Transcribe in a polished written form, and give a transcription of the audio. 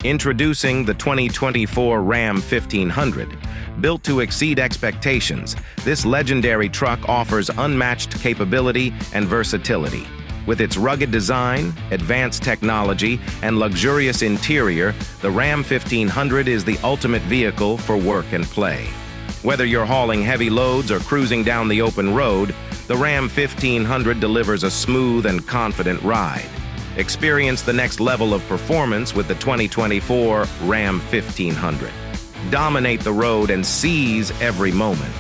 Introducing the 2024 Ram 1500. Built to exceed expectations, this legendary truck offers unmatched capability and versatility. With its rugged design, advanced technology, and luxurious interior, the Ram 1500 is the ultimate vehicle for work and play. Whether you're hauling heavy loads or cruising down the open road, the Ram 1500 delivers a smooth and confident ride. Experience the next level of performance with the 2024 Ram 1500. Dominate the road and seize every moment.